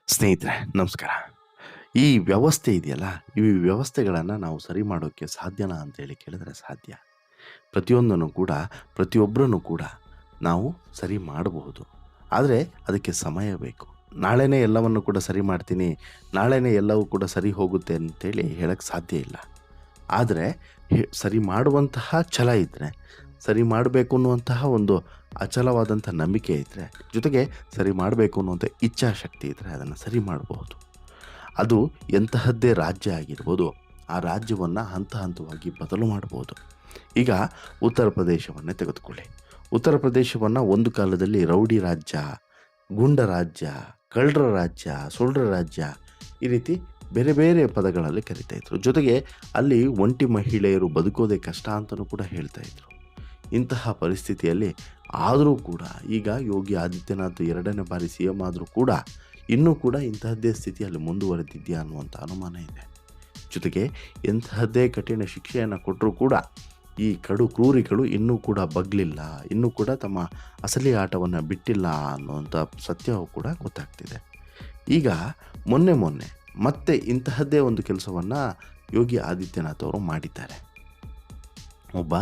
ಸ್ನೇಹಿತರೆ ನಮಸ್ಕಾರ. ಈ ವ್ಯವಸ್ಥೆ ಇದೆಯಲ್ಲ, ಈ ವ್ಯವಸ್ಥೆಗಳನ್ನು ನಾವು ಸರಿ ಮಾಡೋಕ್ಕೆ ಸಾಧ್ಯನಾ ಅಂತೇಳಿ ಕೇಳಿದ್ರೆ ಸಾಧ್ಯ. ಪ್ರತಿಯೊಂದನ್ನು ಕೂಡ ಪ್ರತಿಯೊಬ್ಬರನ್ನು ಕೂಡ ನಾವು ಸರಿ ಮಾಡಬಹುದು. ಆದರೆ ಅದಕ್ಕೆ ಸಮಯ ಬೇಕು. ನಾಳೆನೇ ಎಲ್ಲವನ್ನು ಕೂಡ ಸರಿ ಮಾಡ್ತೀನಿ, ನಾಳೆನೇ ಎಲ್ಲವೂ ಕೂಡ ಸರಿ ಹೋಗುತ್ತೆ ಅಂತೇಳಿ ಹೇಳಕ್ಕೆ ಸಾಧ್ಯ ಇಲ್ಲ. ಆದರೆ ಸರಿ ಮಾಡುವಂತಹ ಛಲ ಇದ್ದರೆ, ಸರಿ ಮಾಡಬೇಕು ಅನ್ನುವಂತಹ ಒಂದು ಅಚಲವಾದಂಥ ನಂಬಿಕೆ ಇದ್ದರೆ, ಜೊತೆಗೆ ಸರಿ ಮಾಡಬೇಕು ಅನ್ನುವಂಥ ಇಚ್ಛಾಶಕ್ತಿ ಇದ್ದರೆ ಅದನ್ನು ಸರಿ ಮಾಡಬಹುದು. ಅದು ಎಂತಹದ್ದೇ ರಾಜ್ಯ ಆಗಿರ್ಬೋದು, ಆ ರಾಜ್ಯವನ್ನು ಹಂತ ಹಂತವಾಗಿ ಬದಲು ಮಾಡ್ಬೋದು. ಈಗ ಉತ್ತರ ಪ್ರದೇಶವನ್ನೇ ತೆಗೆದುಕೊಳ್ಳಿ. ಉತ್ತರ ಪ್ರದೇಶವನ್ನು ಒಂದು ಕಾಲದಲ್ಲಿ ರೌಡಿ ರಾಜ್ಯ, ಗುಂಡ ರಾಜ್ಯ, ಕಳ್ಳರ ರಾಜ್ಯ, ಸುಳ್ಳ ರಾಜ್ಯ, ಈ ರೀತಿ ಬೇರೆ ಬೇರೆ ಪದಗಳಲ್ಲಿ ಕರಿತಾಯಿದ್ರು. ಜೊತೆಗೆ ಅಲ್ಲಿ ಒಂಟಿ ಮಹಿಳೆಯರು ಬದುಕೋದೇ ಕಷ್ಟ ಅಂತಲೂ ಕೂಡ ಹೇಳ್ತಾಯಿದ್ರು. ಇಂತಹ ಪರಿಸ್ಥಿತಿಯಲ್ಲಿ ಆದರೂ ಕೂಡ ಈಗ ಯೋಗಿ ಆದಿತ್ಯನಾಥ್ 2ನೇ ಬಾರಿ CM ಆದರೂ ಕೂಡ ಇನ್ನೂ ಕೂಡ ಇಂತಹದ್ದೇ ಸ್ಥಿತಿಯಲ್ಲಿ ಮುಂದುವರೆದಿದೆಯಾ ಅನ್ನುವಂಥ ಅನುಮಾನ ಇದೆ. ಜೊತೆಗೆ ಎಂತಹದ್ದೇ ಕಠಿಣ ಶಿಕ್ಷೆಯನ್ನು ಕೊಟ್ಟರೂ ಕೂಡ ಈ ಕಡು ಕ್ರೂರಿಗಳು ಇನ್ನೂ ಕೂಡ ಬಗ್ಲಿಲ್ಲ, ಇನ್ನೂ ಕೂಡ ತಮ್ಮ ಅಸಲಿ ಆಟವನ್ನು ಬಿಟ್ಟಿಲ್ಲ ಅನ್ನುವಂಥ ಸತ್ಯವೂ ಕೂಡ ಗೊತ್ತಾಗ್ತಿದೆ. ಈಗ ಮೊನ್ನೆ ಮತ್ತೆ ಇಂತಹದ್ದೇ ಒಂದು ಕೆಲಸವನ್ನು ಯೋಗಿ ಆದಿತ್ಯನಾಥ್ ಅವರು ಮಾಡಿದ್ದಾರೆ. ಒಬ್ಬ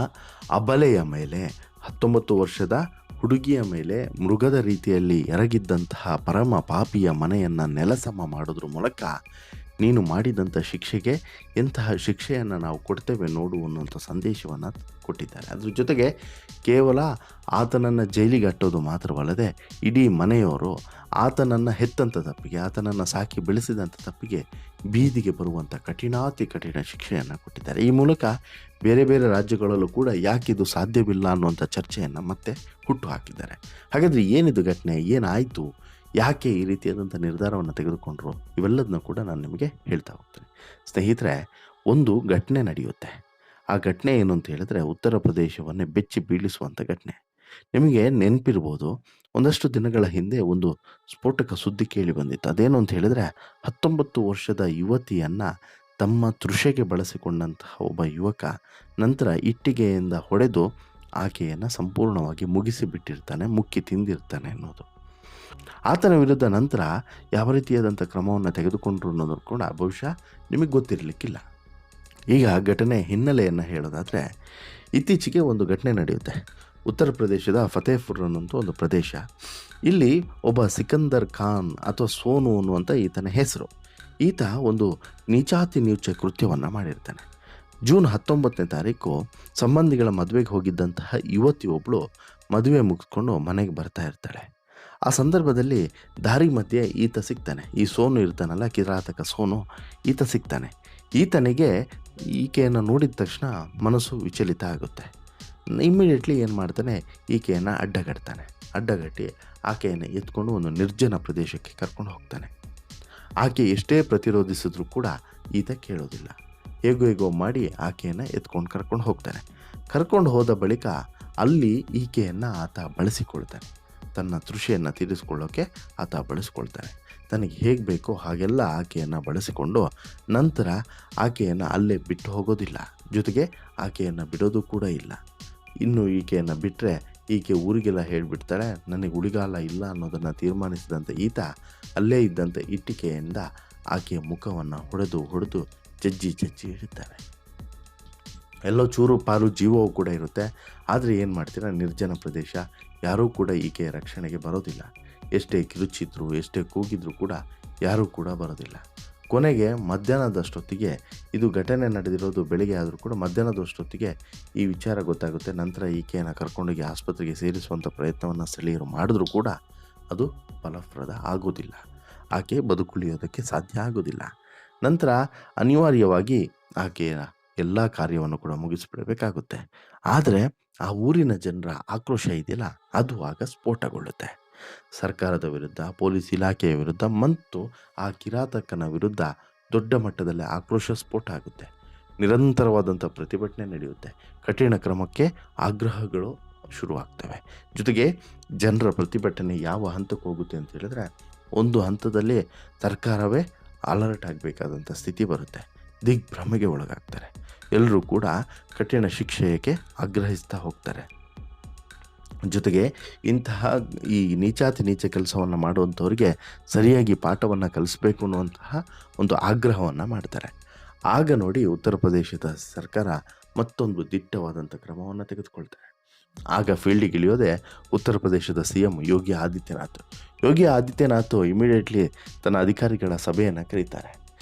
ಅಬಲೆಯ ಮೇಲೆ 19 ವರ್ಷದ ಹುಡುಗಿಯ ಮೇಲೆ ಮೃಗದ ರೀತಿಯಲ್ಲಿ ಎರಗಿದ್ದಂತಹ ಪರಮ ಪಾಪಿಯ ಮನೆಯನ್ನು ನೆಲಸಮ ಮಾಡೋದ್ರ ಮೂಲಕ ನೀನು ಮಾಡಿದಂಥ ಶಿಕ್ಷೆಗೆ ಎಂತಹ ಶಿಕ್ಷೆಯನ್ನು ನಾವು ಕೊಡ್ತೇವೆ ನೋಡು ಅನ್ನುವಂಥ ಸಂದೇಶವನ್ನು ಕೊಟ್ಟಿದ್ದಾರೆ. ಅದ್ರ ಜೊತೆಗೆ ಕೇವಲ ಆತನನ್ನು ಜೈಲಿಗೆ ಅಟ್ಟೋದು ಮಾತ್ರವಲ್ಲದೆ ಇಡೀ ಮನೆಯವರು ಆತನನ್ನು ಹೆತ್ತಂಥ ತಪ್ಪಿಗೆ, ಆತನನ್ನು ಸಾಕಿ ಬೆಳೆಸಿದಂಥ ತಪ್ಪಿಗೆ ಬೀದಿಗೆ ಬರುವಂಥ ಕಠಿಣಾತಿ ಕಠಿಣ ಶಿಕ್ಷೆಯನ್ನು ಕೊಟ್ಟಿದ್ದಾರೆ. ಈ ಮೂಲಕ ಬೇರೆ ಬೇರೆ ರಾಜ್ಯಗಳಲ್ಲೂ ಕೂಡ ಯಾಕಿದು ಸಾಧ್ಯವಿಲ್ಲ ಅನ್ನುವಂಥ ಚರ್ಚೆಯನ್ನು ಮತ್ತೆ ಹುಟ್ಟು ಹಾಕಿದ್ದಾರೆ. ಹಾಗಾದರೆ ಏನಿದು ಘಟನೆ, ಏನಾಯಿತು, ಯಾಕೆ ಈ ರೀತಿಯಾದಂಥ ನಿರ್ಧಾರವನ್ನು ತೆಗೆದುಕೊಂಡ್ರು, ಇವೆಲ್ಲದನ್ನ ಕೂಡ ನಾನು ನಿಮಗೆ ಹೇಳ್ತಾ ಹೋಗ್ತೇನೆ. ಸ್ನೇಹಿತರೆ, ಒಂದು ಘಟನೆ ನಡೆಯುತ್ತೆ. ಆ ಘಟನೆ ಏನು ಅಂತ ಹೇಳಿದ್ರೆ ಉತ್ತರ ಪ್ರದೇಶವನ್ನೇ ಬೆಚ್ಚಿ ಬೀಳಿಸುವಂಥ ಘಟನೆ. ನಿಮಗೆ ನೆನಪಿರ್ಬೋದು, ಒಂದಷ್ಟು ದಿನಗಳ ಹಿಂದೆ ಒಂದು ಸ್ಫೋಟಕ ಸುದ್ದಿ ಕೇಳಿ ಬಂದಿತ್ತು. ಅದೇನು ಅಂತ ಹೇಳಿದ್ರೆ 19 ವರ್ಷದ ಯುವತಿಯನ್ನು ತಮ್ಮ ತೃಷೆಗೆ ಬಳಸಿಕೊಂಡಂತಹ ಒಬ್ಬ ಯುವಕ ನಂತರ ಇಟ್ಟಿಗೆಯಿಂದ ಹೊಡೆದು ಆಕೆಯನ್ನು ಸಂಪೂರ್ಣವಾಗಿ ಮುಗಿಸಿಬಿಟ್ಟಿರ್ತಾನೆ, ಮುಕ್ಕಿ ತಿಂದಿರ್ತಾನೆ ಅನ್ನೋದು. ಆತನ ವಿರುದ್ಧ ನಂತರ ಯಾವ ರೀತಿಯಾದಂಥ ಕ್ರಮವನ್ನು ತೆಗೆದುಕೊಂಡ್ರು ಅನ್ನೋದು ಕೂಡ ಬಹುಶಃ ನಿಮಗೆ ಗೊತ್ತಿರಲಿಕ್ಕಿಲ್ಲ. ಈಗ ಘಟನೆ ಹಿನ್ನೆಲೆಯನ್ನು ಹೇಳೋದಾದರೆ, ಇತ್ತೀಚೆಗೆ ಒಂದು ಘಟನೆ ನಡೆಯುತ್ತೆ. ಉತ್ತರ ಪ್ರದೇಶದ ಫತೇಪುರ್ ಅನ್ನುವಂಥ ಒಂದು ಪ್ರದೇಶ. ಇಲ್ಲಿ ಒಬ್ಬ ಸಿಕಂದರ್ ಖಾನ್ ಅಥವಾ ಸೋನು ಅನ್ನುವಂಥ ಈತನ ಹೆಸರು. ಈತ ಒಂದು ನೀಚಾತಿ ನೀಚ ಕೃತ್ಯವನ್ನು ಮಾಡಿರ್ತಾನೆ. ಜೂನ್ 19ನೇ ತಾರೀಕು ಸಂಬಂಧಿಗಳ ಮದುವೆಗೆ ಹೋಗಿದ್ದಂತಹ ಯುವತಿಯೊಬ್ಬಳು ಮದುವೆ ಮುಗಿಸ್ಕೊಂಡು ಮನೆಗೆ ಬರ್ತಾ ಇರ್ತಾಳೆ. ಆ ಸಂದರ್ಭದಲ್ಲಿ ದಾರಿ ಮಧ್ಯೆ ಈತ ಸಿಗ್ತಾನೆ. ಈ ಸೋನು ಇರ್ತಾನಲ್ಲ, ಕಿರಾತಕ ಸೋನು, ಈತ ಸಿಗ್ತಾನೆ. ಈತನಿಗೆ ಈಕೆಯನ್ನು ನೋಡಿದ ತಕ್ಷಣ ಮನಸ್ಸು ವಿಚಲಿತ ಆಗುತ್ತೆ. ಇಮ್ಮಿಡಿಯೇಟ್ಲಿ ಏನು ಮಾಡ್ತಾನೆ, ಈಕೆಯನ್ನು ಅಡ್ಡಗಟ್ಟಿ ಆಕೆಯನ್ನು ಎತ್ಕೊಂಡು ಒಂದು ನಿರ್ಜನ ಪ್ರದೇಶಕ್ಕೆ ಕರ್ಕೊಂಡು ಹೋಗ್ತಾನೆ. ಆಕೆ ಎಷ್ಟೇ ಪ್ರತಿರೋಧಿಸಿದ್ರೂ ಕೂಡ ಈತ ಕೇಳೋದಿಲ್ಲ. ಹೇಗೋ ಮಾಡಿ ಆಕೆಯನ್ನು ಎತ್ಕೊಂಡು ಕರ್ಕೊಂಡು ಹೋಗ್ತಾನೆ. ಕರ್ಕೊಂಡು ಹೋದ ಬಳಿಕ ಅಲ್ಲಿ ಈಕೆಯನ್ನು ಆತ ಬಳಸಿಕೊಳ್ತಾನೆ. ತನ್ನ ತೃಷೆಯನ್ನು ತೀರಿಸ್ಕೊಳ್ಳೋಕ್ಕೆ ಆತ ಬಳಸ್ಕೊಳ್ತಾನೆ. ತನಗೆ ಹೇಗೆ ಬೇಕೋ ಹಾಗೆಲ್ಲ ಆಕೆಯನ್ನು ಬಳಸಿಕೊಂಡು ನಂತರ ಆಕೆಯನ್ನು ಅಲ್ಲೇ ಬಿಟ್ಟು ಹೋಗೋದಿಲ್ಲ, ಜೊತೆಗೆ ಆಕೆಯನ್ನು ಬಿಡೋದು ಕೂಡ ಇಲ್ಲ. ಇನ್ನು ಈಕೆಯನ್ನು ಬಿಟ್ಟರೆ ಈಕೆ ಊರಿಗೆಲ್ಲ ಹೇಳಿಬಿಡ್ತಾಳೆ, ನನಗೆ ಉಳಿಗಾಲ ಇಲ್ಲ ಅನ್ನೋದನ್ನು ತೀರ್ಮಾನಿಸಿದಂಥ ಈತ ಅಲ್ಲೇ ಇದ್ದಂಥ ಇಟ್ಟಿಗೆಯಿಂದ ಆಕೆಯ ಮುಖವನ್ನು ಹೊಡೆದು ಜಜ್ಜಿ ಇಡುತ್ತಾರೆ. ಎಲ್ಲೋ ಚೂರು ಪಾರು ಜೀವವೂ ಕೂಡ ಇರುತ್ತೆ. ಆದರೆ ಏನು ಮಾಡ್ತೀರಾ, ನಿರ್ಜನ ಪ್ರದೇಶ, ಯಾರೂ ಕೂಡ ಈಕೆಯ ರಕ್ಷಣೆಗೆ ಬರೋದಿಲ್ಲ. ಎಷ್ಟೇ ಕಿರುಚಿದ್ರು, ಎಷ್ಟೇ ಕೂಗಿದ್ರೂ ಕೂಡ ಯಾರೂ ಕೂಡ ಬರೋದಿಲ್ಲ. ಕೊನೆಗೆ ಮಧ್ಯಾಹ್ನದಷ್ಟೊತ್ತಿಗೆ, ಇದು ಘಟನೆ ನಡೆದಿರೋದು ಬೆಳಿಗ್ಗೆ ಆದರೂ ಕೂಡ ಮಧ್ಯಾಹ್ನದಷ್ಟೊತ್ತಿಗೆ ಈ ವಿಚಾರ ಗೊತ್ತಾಗುತ್ತೆ. ನಂತರ ಈಕೆಯನ್ನು ಕರ್ಕೊಂಡೋಗಿ ಆಸ್ಪತ್ರೆಗೆ ಸೇರಿಸುವಂಥ ಪ್ರಯತ್ನವನ್ನು ಸ್ಥಳೀಯರು ಮಾಡಿದ್ರೂ ಕೂಡ ಅದು ಫಲಪ್ರದ ಆಗೋದಿಲ್ಲ. ಆಕೆ ಬದುಕುಳಿಯೋದಕ್ಕೆ ಸಾಧ್ಯ ಆಗೋದಿಲ್ಲ. ನಂತರ ಅನಿವಾರ್ಯವಾಗಿ ಆಕೆಯ ಎಲ್ಲ ಕಾರ್ಯವನ್ನು ಕೂಡ ಮುಗಿಸಿಬಿಡಬೇಕಾಗುತ್ತೆ. ಆದರೆ ಆ ಊರಿನ ಜನರ ಆಕ್ರೋಶ ಇದೆಯಲ್ಲ, ಅದು ಆಗ ಸ್ಫೋಟಗೊಳ್ಳುತ್ತೆ. ಸರ್ಕಾರದ ವಿರುದ್ಧ, ಪೊಲೀಸ್ ಇಲಾಖೆಯ ವಿರುದ್ಧ ಮತ್ತು ಆ ಕಿರಾತಕನ ವಿರುದ್ಧ ದೊಡ್ಡ ಮಟ್ಟದಲ್ಲಿ ಆಕ್ರೋಶ ಸ್ಫೋಟ ಆಗುತ್ತೆ. ನಿರಂತರವಾದಂಥ ಪ್ರತಿಭಟನೆ ನಡೆಯುತ್ತೆ. ಕಠಿಣ ಕ್ರಮಕ್ಕೆ ಆಗ್ರಹಗಳು ಶುರುವಾಗ್ತವೆ. ಜೊತೆಗೆ ಜನರ ಪ್ರತಿಭಟನೆ ಯಾವ ಹಂತಕ್ಕೆ ಹೋಗುತ್ತೆ ಅಂತ ಹೇಳಿದ್ರೆ, ಒಂದು ಹಂತದಲ್ಲಿ ಸರ್ಕಾರವೇ ಅಲರ್ಟ್ ಆಗಬೇಕಾದಂಥ ಸ್ಥಿತಿ ಬರುತ್ತೆ. ದಿಗ್ಭ್ರಮೆಗೆ ಒಳಗಾಗ್ತಾರೆ. ಎಲ್ಲರೂ ಕೂಡ ಕಠಿಣ ಶಿಕ್ಷೆಗೆ ಆಗ್ರಹಿಸ್ತಾ ಹೋಗ್ತಾರೆ. ಜೊತೆಗೆ ಇಂತಹ ಈ ನೀಚಾತಿ ನೀಚ ಕೆಲಸವನ್ನು ಮಾಡುವಂಥವ್ರಿಗೆ ಸರಿಯಾಗಿ ಪಾಠವನ್ನು ಕಲಿಸ್ಬೇಕು ಅನ್ನುವಂತಹ ಒಂದು ಆಗ್ರಹವನ್ನು ಮಾಡ್ತಾರೆ. ಆಗ ನೋಡಿ ಉತ್ತರ ಪ್ರದೇಶದ ಸರ್ಕಾರ ಮತ್ತೊಂದು ದಿಟ್ಟವಾದಂಥ ಕ್ರಮವನ್ನು ತೆಗೆದುಕೊಳ್ತಾರೆ. ಆಗ ಫೀಲ್ಡಿಗೆ ಇಳಿಯೋದೆ ಉತ್ತರ ಪ್ರದೇಶದ CM ಯೋಗಿ ಆದಿತ್ಯನಾಥ್. ಯೋಗಿ ಆದಿತ್ಯನಾಥ್ ಇಮಿಡಿಯೇಟ್ಲಿ ತನ್ನ ಅಧಿಕಾರಿಗಳ ಸಭೆಯನ್ನು ಕರೀತಾರೆ.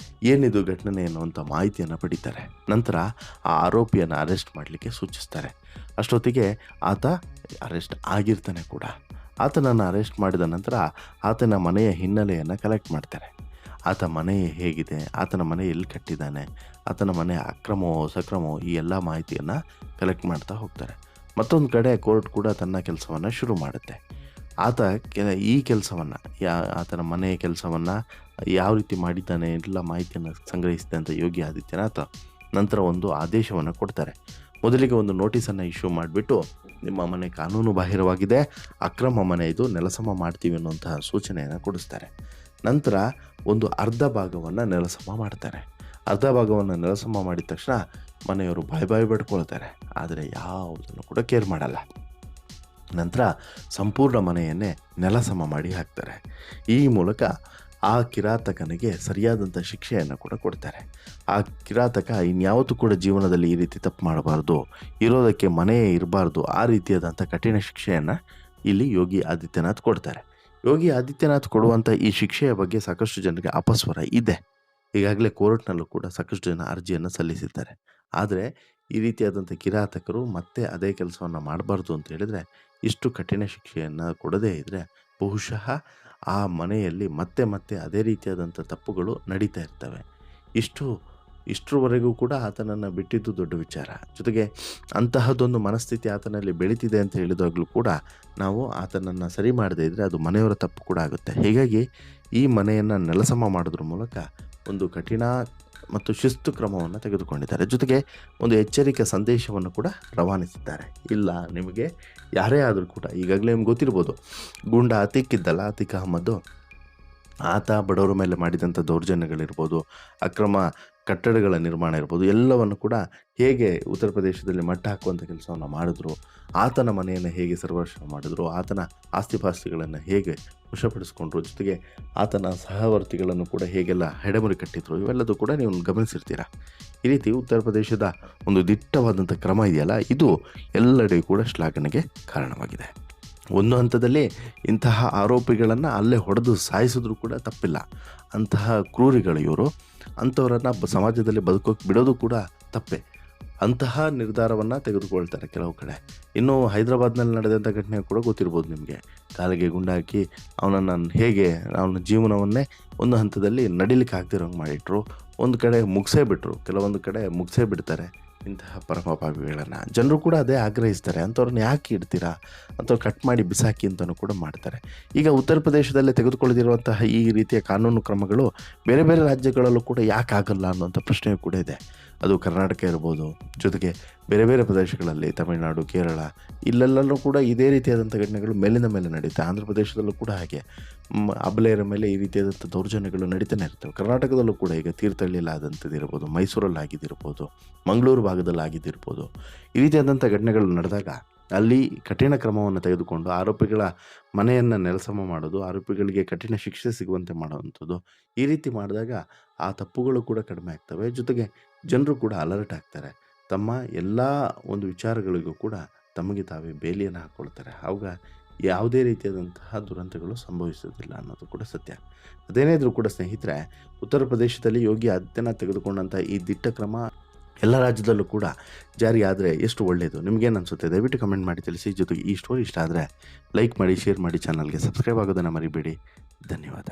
ಏನಿದು ಘಟನೆ ಅನ್ನುವಂಥ ಮಾಹಿತಿಯನ್ನು ಪಡಿತಾರೆ. ನಂತರ ಆ ಆರೋಪಿಯನ್ನು ಅರೆಸ್ಟ್ ಮಾಡಲಿಕ್ಕೆ ಸೂಚಿಸ್ತಾರೆ. ಅಷ್ಟೊತ್ತಿಗೆ ಆತ ಅರೆಸ್ಟ್ ಆಗಿರ್ತಾನೆ ಕೂಡ. ಆತನನ್ನು ಅರೆಸ್ಟ್ ಮಾಡಿದ ನಂತರ ಆತನ ಮನೆಯ ಹಿನ್ನೆಲೆಯನ್ನು ಕಲೆಕ್ಟ್ ಮಾಡ್ತಾರೆ. ಆತ ಮನೆ ಹೇಗಿದೆ, ಆತನ ಮನೆ ಎಲ್ಲಿ ಕಟ್ಟಿದ್ದಾನೆ, ಆತನ ಮನೆ ಅಕ್ರಮವೋ ಸಕ್ರಮವೋ ಈ ಎಲ್ಲ ಮಾಹಿತಿಯನ್ನು ಕಲೆಕ್ಟ್ ಮಾಡ್ತಾ ಹೋಗ್ತಾರೆ. ಮತ್ತೊಂದು ಕಡೆ ಕೋರ್ಟ್ ಕೂಡ ತನ್ನ ಕೆಲಸವನ್ನು ಶುರು ಮಾಡುತ್ತೆ. ಆತ ಈ ಕೆಲಸವನ್ನು ಆತನ ಮನೆಯ ಕೆಲಸವನ್ನು ಯಾವ ರೀತಿ ಮಾಡಿದ್ದಾನೆ ಎಲ್ಲ ಮಾಹಿತಿಯನ್ನು ಸಂಗ್ರಹಿಸಿದೆ ಅಂತ ಯೋಗಿ ಆದಿತ್ಯನಾಥ್ ನಂತರ ಒಂದು ಆದೇಶವನ್ನು ಕೊಡ್ತಾರೆ. ಮೊದಲಿಗೆ ಒಂದು ನೋಟಿಸನ್ನು ಇಶ್ಯೂ ಮಾಡಿಬಿಟ್ಟು, ನಿಮ್ಮ ಮನೆ ಕಾನೂನು ಬಾಹಿರವಾಗಿದೆ, ಅಕ್ರಮ ಮನೆ ಇದು, ನೆಲಸಮ ಮಾಡ್ತೀವಿ ಅನ್ನುವಂತಹ ಸೂಚನೆಯನ್ನು ಕೊಡಿಸ್ತಾರೆ. ನಂತರ ಒಂದು ಅರ್ಧ ಭಾಗವನ್ನು ನೆಲಸಮ ಮಾಡ್ತಾರೆ. ಅರ್ಧ ಭಾಗವನ್ನು ನೆಲಸಮ ಮಾಡಿದ ತಕ್ಷಣ ಮನೆಯವರು ಬಾಯಿ ಬಡ್ಕೊಳ್ತಾರೆ. ಆದರೆ ಯಾವುದನ್ನು ಕೂಡ ಕೇರ್ ಮಾಡಲ್ಲ. ನಂತರ ಸಂಪೂರ್ಣ ಮನೆಯನ್ನೇ ನೆಲಸಮ ಮಾಡಿ ಹಾಕ್ತಾರೆ. ಈ ಮೂಲಕ ಆ ಕಿರಾತಕನಿಗೆ ಸರಿಯಾದಂಥ ಶಿಕ್ಷೆಯನ್ನು ಕೂಡ ಕೊಡ್ತಾರೆ. ಆ ಕಿರಾತಕ ಇನ್ಯಾವತ್ತೂ ಕೂಡ ಜೀವನದಲ್ಲಿ ಈ ರೀತಿ ತಪ್ಪು ಮಾಡಬಾರ್ದು, ಇರೋದಕ್ಕೆ ಮನೆಯೇ ಇರಬಾರ್ದು, ಆ ರೀತಿಯಾದಂಥ ಕಠಿಣ ಶಿಕ್ಷೆಯನ್ನು ಇಲ್ಲಿ ಯೋಗಿ ಆದಿತ್ಯನಾಥ್ ಕೊಡ್ತಾರೆ. ಯೋಗಿ ಆದಿತ್ಯನಾಥ್ ಕೊಡುವಂಥ ಈ ಶಿಕ್ಷೆಯ ಬಗ್ಗೆ ಸಾಕಷ್ಟು ಜನರಿಗೆ ಅಪಸ್ವರ ಇದೆ. ಈಗಾಗಲೇ ಕೋರ್ಟ್ನಲ್ಲೂ ಕೂಡ ಸಾಕಷ್ಟು ಜನ ಅರ್ಜಿಯನ್ನು ಸಲ್ಲಿಸಿದ್ದಾರೆ. ಆದರೆ ಈ ರೀತಿಯಾದಂಥ ಕಿರಾತಕರು ಮತ್ತೆ ಅದೇ ಕೆಲಸವನ್ನು ಮಾಡಬಾರ್ದು ಅಂತ ಹೇಳಿದರೆ, ಇಷ್ಟು ಕಠಿಣ ಶಿಕ್ಷೆಯನ್ನು ಕೊಡದೇ ಇದ್ದರೆ ಬಹುಶಃ ಆ ಮನೆಯಲ್ಲಿ ಮತ್ತೆ ಮತ್ತೆ ಅದೇ ರೀತಿಯಾದಂಥ ತಪ್ಪುಗಳು ನಡೀತಾ ಇರ್ತವೆ. ಇಷ್ಟರವರೆಗೂ ಕೂಡ ಆತನನ್ನು ಬಿಟ್ಟಿದ್ದು ದೊಡ್ಡ ವಿಚಾರ. ಜೊತೆಗೆ ಅಂತಹದ್ದೊಂದು ಮನಸ್ಥಿತಿ ಆತನಲ್ಲಿ ಬೆಳೀತಿದೆ ಅಂತ ಹೇಳಿದಾಗಲೂ ಕೂಡ ನಾವು ಆತನನ್ನು ಸರಿ ಮಾಡದೇ ಇದ್ದರೆ ಅದು ಮನೆಯವರ ತಪ್ಪು ಕೂಡ ಆಗುತ್ತೆ. ಹೀಗಾಗಿ ಈ ಮನೆಯನ್ನು ನೆಲಸಮ ಮಾಡೋದ್ರ ಮೂಲಕ ಒಂದು ಕಠಿಣ ಮತ್ತು ಶಿಸ್ತು ಕ್ರಮವನ್ನು ತೆಗೆದುಕೊಂಡಿದ್ದಾರೆ. ಜೊತೆಗೆ ಒಂದು ಎಚ್ಚರಿಕೆ ಸಂದೇಶವನ್ನು ಕೂಡ ರವಾನಿಸಿದ್ದಾರೆ. ಇಲ್ಲ, ನಿಮಗೆ ಯಾರೇ ಆದರೂ ಕೂಡ ಈಗಾಗಲೇ ನಿಮ್ಗೆ ಗೊತ್ತಿರ್ಬೋದು, ಗೂಂಡ ಅತೀಕ್ ಇದ್ದಲ್ಲ, ಅತೀಕ್ ಅಹಮದ್, ಆತ ಬಡವರ ಮೇಲೆ ಮಾಡಿದಂಥ ದೌರ್ಜನ್ಯಗಳಿರ್ಬೋದು, ಅಕ್ರಮ ಕಟ್ಟಡಗಳ ನಿರ್ಮಾಣ ಇರ್ಬೋದು, ಎಲ್ಲವನ್ನು ಕೂಡ ಹೇಗೆ ಉತ್ತರ ಪ್ರದೇಶದಲ್ಲಿ ಮಟ್ಟ ಹಾಕುವಂಥ ಕೆಲಸವನ್ನು ಮಾಡಿದ್ರು, ಆತನ ಮನೆಯನ್ನು ಹೇಗೆ ಸರ್ವನಾಶ ಮಾಡಿದ್ರು, ಆತನ ಆಸ್ತಿಪಾಸ್ತಿಗಳನ್ನು ಹೇಗೆ ವಶಪಡಿಸ್ಕೊಂಡ್ರು, ಜೊತೆಗೆ ಆತನ ಸಹವರ್ತಿಗಳನ್ನು ಕೂಡ ಹೇಗೆಲ್ಲ ಹೆಡೆಮುರಿ ಕಟ್ಟಿದ್ರು, ಇವೆಲ್ಲದೂ ಕೂಡ ನೀವು ಗಮನಿಸಿರ್ತೀರ. ಈ ರೀತಿ ಉತ್ತರ ಪ್ರದೇಶದ ಒಂದು ದಿಟ್ಟವಾದಂಥ ಕ್ರಮ ಇದೆಯಲ್ಲ, ಇದು ಎಲ್ಲೆಡೆಯೂ ಕೂಡ ಶ್ಲಾಘನೆಗೆ ಕಾರಣವಾಗಿದೆ. ಒಂದು ಹಂತದಲ್ಲಿ ಇಂತಹ ಆರೋಪಿಗಳನ್ನು ಅಲ್ಲೇ ಹೊಡೆದು ಸಾಯಿಸಿದ್ರೂ ಕೂಡ ತಪ್ಪಿಲ್ಲ. ಅಂತಹ ಕ್ರೂರಿಗಳು ಇವರು. ಅಂಥವರನ್ನು ಸಮಾಜದಲ್ಲಿ ಬದುಕೋಕೆ ಬಿಡೋದು ಕೂಡ ತಪ್ಪೆ. ಅಂತಹ ನಿರ್ಧಾರವನ್ನು ತೆಗೆದುಕೊಳ್ತಾರೆ ಕೆಲವು ಕಡೆ. ಇನ್ನು ಹೈದರಾಬಾದ್ನಲ್ಲಿ ನಡೆದಂಥ ಘಟನೆ ಕೂಡ ಗೊತ್ತಿರ್ಬೋದು ನಿಮಗೆ. ಕಾಲಿಗೆ ಗುಂಡು ಹಾಕಿ ಅವನ ಜೀವನವನ್ನೇ ಒಂದು ಹಂತದಲ್ಲಿ ನಡಿಲಿಕ್ಕೆ ಆಗ್ತಿರೋಂಗೆ ಮಾಡಿಟ್ರು. ಒಂದು ಕಡೆ ಮುಗಿಸೇ ಬಿಟ್ಟರು, ಕೆಲವೊಂದು ಕಡೆ ಮುಗಿಸೇ ಬಿಡ್ತಾರೆ ಇಂತಹ ಪರಮಪಾಪಿಗಳನ್ನು. ಜನರು ಕೂಡ ಅದೇ ಆಗ್ರಹಿಸ್ತಾರೆ, ಅಂಥವ್ರನ್ನ ಯಾಕೆ ಇಡ್ತೀರಾ, ಅಂಥವ್ರು ಕಟ್ ಮಾಡಿ ಬಿಸಾಕಿ ಅಂತಲೂ ಕೂಡ ಮಾಡ್ತಾರೆ. ಈಗ ಉತ್ತರ ಪ್ರದೇಶದಲ್ಲೇ ತೆಗೆದುಕೊಳ್ಳದಿರುವಂತಹ ಈ ರೀತಿಯ ಕಾನೂನು ಕ್ರಮಗಳು ಬೇರೆ ಬೇರೆ ರಾಜ್ಯಗಳಲ್ಲೂ ಕೂಡ ಯಾಕೆ ಆಗಲ್ಲ ಅನ್ನೋಂಥ ಪ್ರಶ್ನೆಯೂ ಕೂಡ ಇದೆ. ಅದು ಕರ್ನಾಟಕ ಇರ್ಬೋದು, ಜೊತೆಗೆ ಬೇರೆ ಬೇರೆ ಪ್ರದೇಶಗಳಲ್ಲಿ ತಮಿಳುನಾಡು, ಕೇರಳ, ಇಲ್ಲೆಲ್ಲೂ ಕೂಡ ಇದೇ ರೀತಿಯಾದಂಥ ಘಟನೆಗಳು ಮೇಲಿನ ಮೇಲೆ ನಡೀತಾ. ಆಂಧ್ರ ಪ್ರದೇಶದಲ್ಲೂ ಕೂಡ ಹಾಗೆ ಅಬಲೆಯರ ಮೇಲೆ ಈ ರೀತಿಯಾದಂಥ ದೌರ್ಜನ್ಯಗಳು ನಡೀತಾನೆ ಇರ್ತವೆ. ಕರ್ನಾಟಕದಲ್ಲೂ ಕೂಡ ಈಗ ತೀರ್ಥಹಳ್ಳಿಯಲ್ಲಿ ಆದಂಥದ್ದು ಇರ್ಬೋದು, ಮೈಸೂರಲ್ಲಿ ಆಗಿದ್ದಿರ್ಬೋದು, ಮಂಗಳೂರು ಭಾಗದಲ್ಲಿ ಆಗಿದ್ದಿರ್ಬೋದು. ಈ ರೀತಿಯಾದಂಥ ಘಟನೆಗಳು ನಡೆದಾಗ ಅಲ್ಲಿ ಕಠಿಣ ಕ್ರಮವನ್ನು ತೆಗೆದುಕೊಂಡು ಆರೋಪಿಗಳ ಮನೆಯನ್ನು ನೆಲಸಮ ಮಾಡೋದು, ಆರೋಪಿಗಳಿಗೆ ಕಠಿಣ ಶಿಕ್ಷೆ ಸಿಗುವಂತೆ ಮಾಡುವಂಥದ್ದು, ಈ ರೀತಿ ಮಾಡಿದಾಗ ಆ ತಪ್ಪುಗಳು ಕೂಡ ಕಡಿಮೆ ಆಗ್ತವೆ. ಜೊತೆಗೆ ಜನರು ಕೂಡ ಅಲರ್ಟ್ ಆಗ್ತಾರೆ. ತಮ್ಮ ಎಲ್ಲ ಒಂದು ವಿಚಾರಗಳಿಗೂ ಕೂಡ ತಮಗೆ ತಾವೇ ಬೇಲಿಯನ್ನು ಹಾಕ್ಕೊಳ್ತಾರೆ. ಆವಾಗ ಯಾವುದೇ ರೀತಿಯಾದಂತಹ ದುರಂತಗಳು ಸಂಭವಿಸೋದಿಲ್ಲ ಅನ್ನೋದು ಕೂಡ ಸತ್ಯ. ಅದೇನೇ ಇದ್ರೂ ಕೂಡ ಸ್ನೇಹಿತರೆ, ಉತ್ತರ ಪ್ರದೇಶದಲ್ಲಿ ಯೋಗಿ ಆದಿತ್ಯನಾಥ್ ತೆಗೆದುಕೊಂಡಂಥ ಈ ದಿಟ್ಟ ಕ್ರಮ ಎಲ್ಲ ರಾಜ್ಯದಲ್ಲೂ ಕೂಡ ಜಾರಿ ಆದರೆ ಎಷ್ಟು ಒಳ್ಳೆಯದು. ನಿಮಗೇನು ಅನಿಸುತ್ತೆ ದಯವಿಟ್ಟು ಕಮೆಂಟ್ ಮಾಡಿ ತಿಳಿಸಿ. ಜೊತೆಗೆ ಈ ಸ್ಟೋರಿ ಇಷ್ಟ ಆದರೆ ಲೈಕ್ ಮಾಡಿ, ಶೇರ್ ಮಾಡಿ, ಚಾನಲ್ಗೆ ಸಬ್ಸ್ಕ್ರೈಬ್ ಆಗೋದನ್ನು ಮರಿಬೇಡಿ. ಧನ್ಯವಾದ.